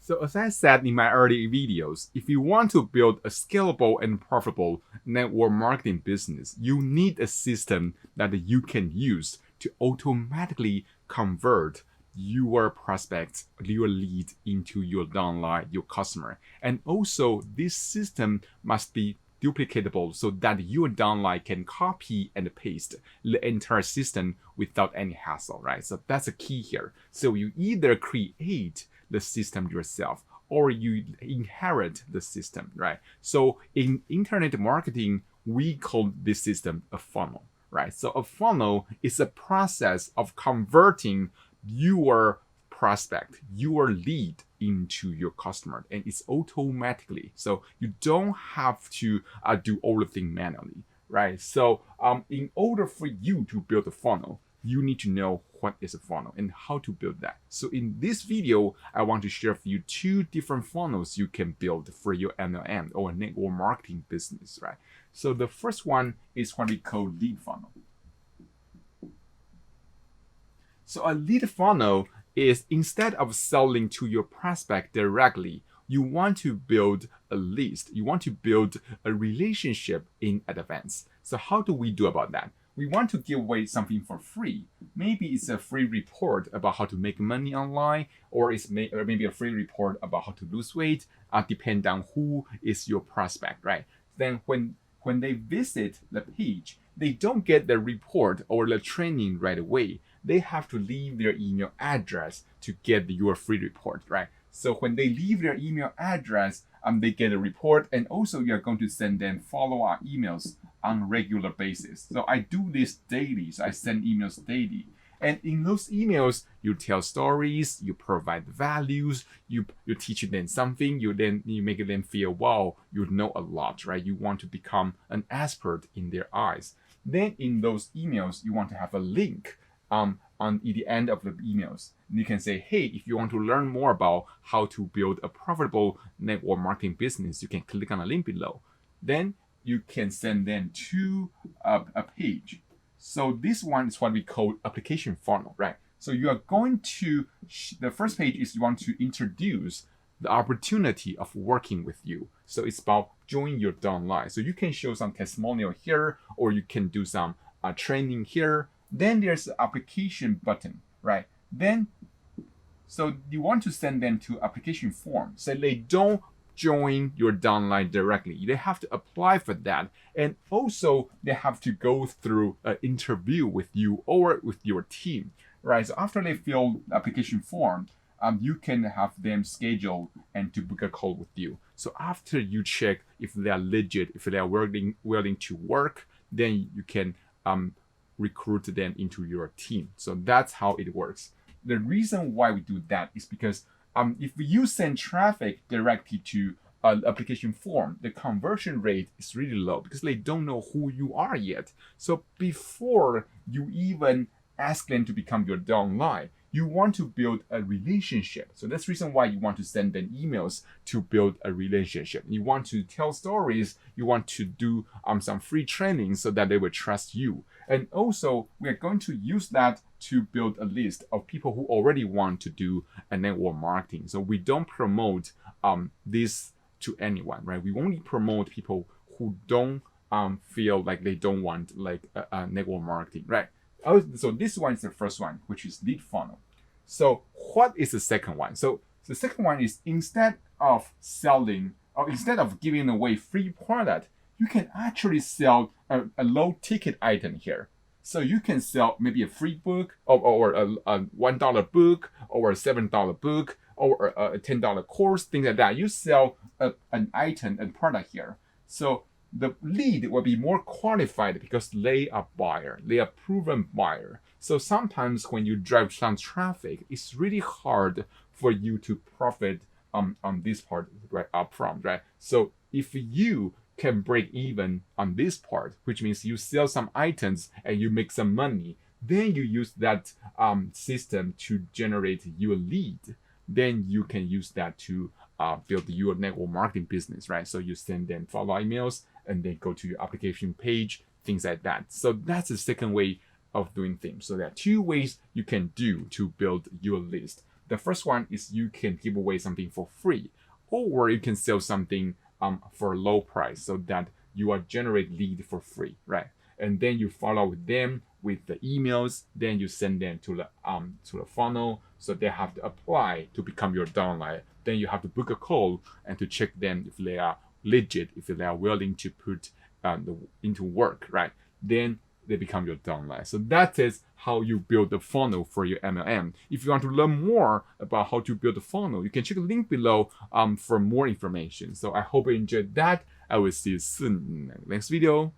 So as I said in my early videos, if you want to build a scalable and profitable network marketing business, you need a system that you can use to automatically convert your prospects, your lead into your downline, your customer. And also this system must be duplicatable so that your downline can copy and paste the entire system without any hassle, right? So that's a key here. So you either create the system yourself or you inherit the system, right? So in internet marketing, we call this system a funnel, right? So a funnel is a process of converting your prospect, your lead into your customer, and it's automatically. So you don't have to do all the things manually, right? So in order for you to build a funnel, you need to know what is a funnel and how to build that. So in this video, I want to share with you 2 different funnels you can build for your MLM or network marketing business, right? So the first one is what we call lead funnel. So a lead funnel is, instead of selling to your prospect directly, you want to build a list. You want to build a relationship in advance. So how do we do about that? We want to give away something for free. Maybe it's a free report about how to make money online, or maybe a free report about how to lose weight, depend on who is your prospect, right? Then when they visit the page, they don't get the report or the training right away. They have to leave their email address to get your free report, right? So when they leave their email address, they get a report, and also you're going to send them follow-up emails on a regular basis. So I do this daily. So I send emails daily. And in those emails, you tell stories, you provide values, you teach them something, you make them feel, wow, you know a lot, right? You want to become an expert in their eyes. Then in those emails, you want to have a link on the end of the emails. You can say, hey, if you want to learn more about how to build a profitable network marketing business, you can click on the link below. Then you can send them to a page. So this one is what we call application funnel, right? So you are going to, the first page is you want to introduce the opportunity of working with you. So it's about join your downline. So you can show some testimonial here, or you can do some training here. Then there's the application button, right? So you want to send them to application form. So they don't join your downline directly. They have to apply for that. And also they have to go through an interview with you or with your team, right? So after they fill the application form, you can have them schedule and to book a call with you. So after you check if they are legit, if they are willing to work, then you can recruit them into your team. So that's how it works. The reason why we do that is because if you send traffic directly to an application form, the conversion rate is really low because they don't know who you are yet. So before you even ask them to become your downline, you want to build a relationship. So that's the reason why you want to send them emails to build a relationship. You want to tell stories. You want to do some free training so that they will trust you. And also, we are going to use that to build a list of people who already want to do a network marketing. So we don't promote this to anyone, right? We only promote people who don't feel like they don't want like a network marketing, right? So this one is the first one, which is lead funnel. So what is the second one? So the second one is instead of selling or instead of giving away free product, you can actually sell a low ticket item here. So you can sell maybe a free book or a $1 book or a $7 book or a $10 course, things like that. You sell an item and product here. So the lead will be more qualified because they are buyer. They are proven buyer. So sometimes when you drive some traffic, it's really hard for you to profit on this part right up front, right? So if you can break even on this part, which means you sell some items and you make some money, then you use that system to generate your lead. Then you can use that to build your network marketing business, right? So you send them follow emails and then go to your application page, things like that. So that's the second way of doing things. So there are 2 ways you can do to build your list. The first one is you can give away something for free, or you can sell something for a low price so that you are generate lead for free, right? And then you follow with them with the emails, then you send them to the funnel, so they have to apply to become your downline. Then you have to book a call and to check them if they are legit, if they are willing to put into work, right? Then they become your downline. So that is how you build the funnel for your MLM. If you want to learn more about how to build a funnel, you can check the link below for more information. So I hope you enjoyed that. I will see you soon in the next video.